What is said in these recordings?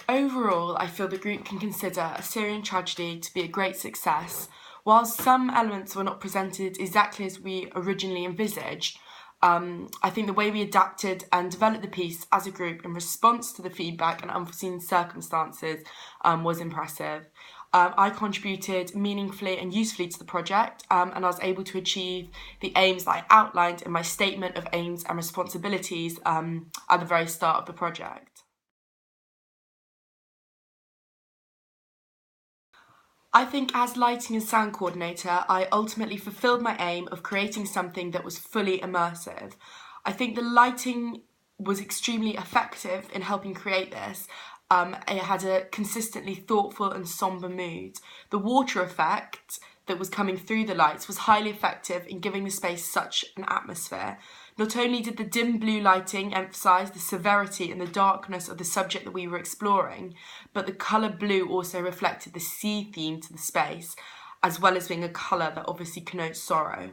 Overall, I feel the group can consider a Syrian tragedy to be a great success. While some elements were not presented exactly as we originally envisaged, I think the way we adapted and developed the piece as a group in response to the feedback and unforeseen circumstances was impressive. I contributed meaningfully and usefully to the project, and I was able to achieve the aims that I outlined in my statement of aims and responsibilities at the very start of the project. I think as lighting and sound coordinator, I ultimately fulfilled my aim of creating something that was fully immersive. I think the lighting was extremely effective in helping create this. It had a consistently thoughtful and somber mood. The water effect that was coming through the lights was highly effective in giving the space such an atmosphere. Not only did the dim blue lighting emphasise the severity and the darkness of the subject that we were exploring, but the colour blue also reflected the sea theme to the space, as well as being a colour that obviously connotes sorrow.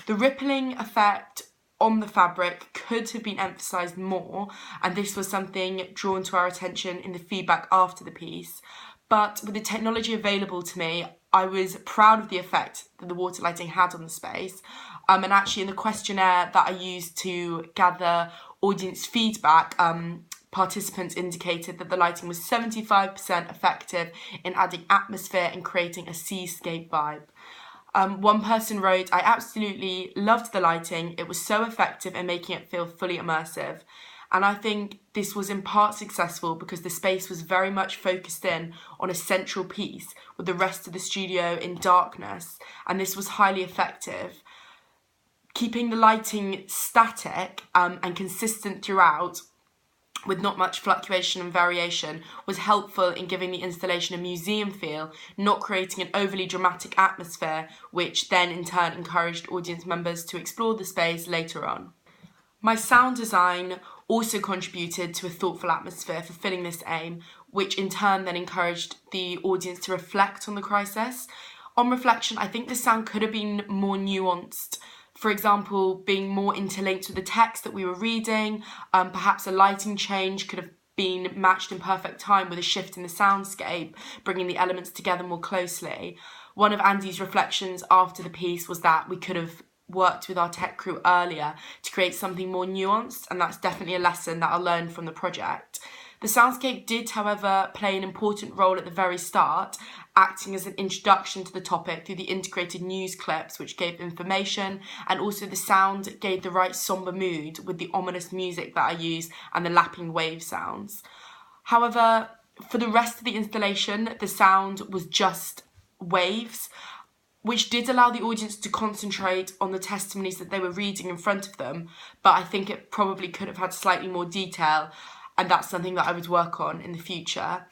The rippling effect on the fabric could have been emphasised more, and this was something drawn to our attention in the feedback after the piece. But with the technology available to me, I was proud of the effect that the water lighting had on the space. And actually in the questionnaire that I used to gather audience feedback, participants indicated that the lighting was 75% effective in adding atmosphere and creating a seascape vibe. One person wrote, "I absolutely loved the lighting. It was so effective in making it feel fully immersive." And I think this was in part successful because the space was very much focused in on a central piece with the rest of the studio in darkness, and this was highly effective. Keeping the lighting static and consistent throughout with not much fluctuation and variation was helpful in giving the installation a museum feel, not creating an overly dramatic atmosphere, which then in turn encouraged audience members to explore the space later on. My sound design also contributed to a thoughtful atmosphere fulfilling this aim, which in turn then encouraged the audience to reflect on the crisis. On reflection, I think the sound could have been more nuanced. For example, being more interlinked with the text that we were reading, perhaps a lighting change could have been matched in perfect time with a shift in the soundscape, bringing the elements together more closely. One of Andy's reflections after the piece was that we could have worked with our tech crew earlier to create something more nuanced, and that's definitely a lesson that I'll learn from the project. The soundscape did, however, play an important role at the very start, acting as an introduction to the topic through the integrated news clips, which gave information, and also the sound gave the right somber mood with the ominous music that I use and the lapping wave sounds. However, for the rest of the installation, the sound was just waves, which did allow the audience to concentrate on the testimonies that they were reading in front of them, but I think it probably could have had slightly more detail, and that's something that I would work on in the future.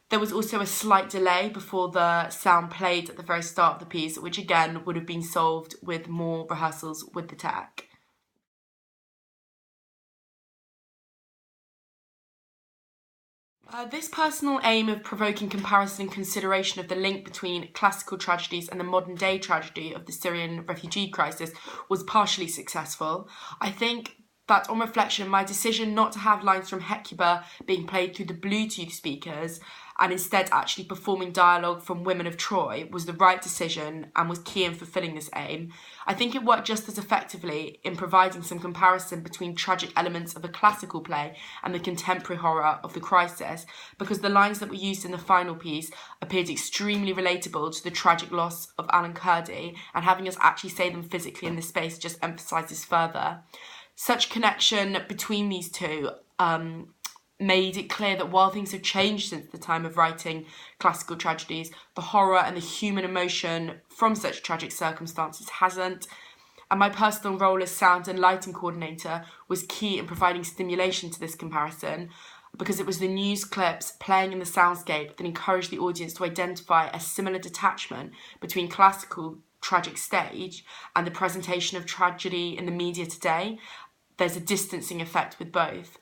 There was also a slight delay before the sound played at the very start of the piece, which again would have been solved with more rehearsals with the tech. This personal aim of provoking comparison and consideration of the link between classical tragedies and the modern day tragedy of the Syrian refugee crisis was partially successful. I think that on reflection, my decision not to have lines from Hecuba being played through the Bluetooth speakers and instead actually performing dialogue from Women of Troy was the right decision and was key in fulfilling this aim. I think it worked just as effectively in providing some comparison between tragic elements of a classical play and the contemporary horror of the crisis, because the lines that were used in the final piece appeared extremely relatable to the tragic loss of Alan Kurdi, and having us actually say them physically in the space just emphasises further. Such connection between these two made it clear that while things have changed since the time of writing classical tragedies, the horror and the human emotion from such tragic circumstances hasn't. And my personal role as sound and lighting coordinator was key in providing stimulation to this comparison, because it was the news clips playing in the soundscape that encouraged the audience to identify a similar detachment between classical tragic stage and the presentation of tragedy in the media today. There's a distancing effect with both.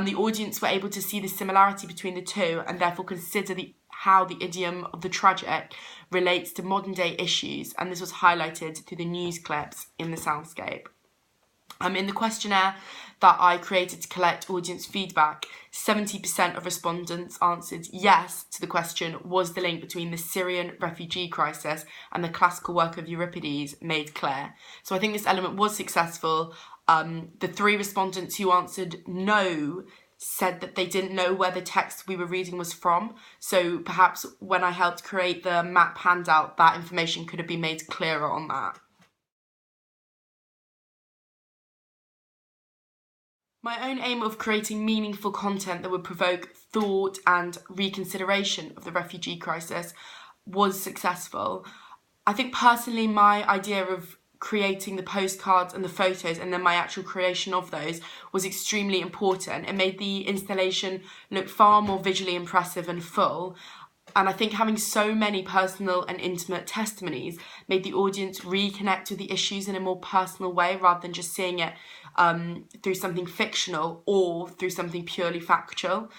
The audience were able to see the similarity between the two and therefore consider how the idiom of the tragic relates to modern day issues, and this was highlighted through the news clips in the soundscape. In the questionnaire, that I created to collect audience feedback, 70% of respondents answered yes to the question, was the link between the Syrian refugee crisis and the classical work of Euripides made clear? So I think this element was successful. The 3 respondents who answered no said that they didn't know where the text we were reading was from. So perhaps when I helped create the map handout, that information could have been made clearer on that. My own aim of creating meaningful content that would provoke thought and reconsideration of the refugee crisis was successful. I think personally my idea of creating the postcards and the photos and then my actual creation of those was extremely important. It made the installation look far more visually impressive and full. And I think having so many personal and intimate testimonies made the audience reconnect with the issues in a more personal way rather than just seeing it through something fictional or through something purely factual.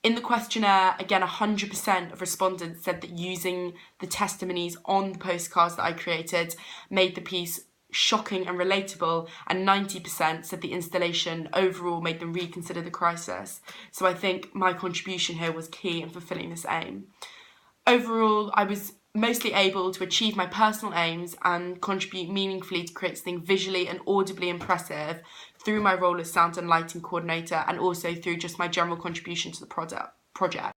In the questionnaire, again, 100% of respondents said that using the testimonies on the postcards that I created made the piece shocking and relatable, and 90% said the installation overall made them reconsider the crisis. So I think my contribution here was key in fulfilling this aim. Overall, I was mostly able to achieve my personal aims and contribute meaningfully to create something visually and audibly impressive through my role as sound and lighting coordinator and also through just my general contribution to the project.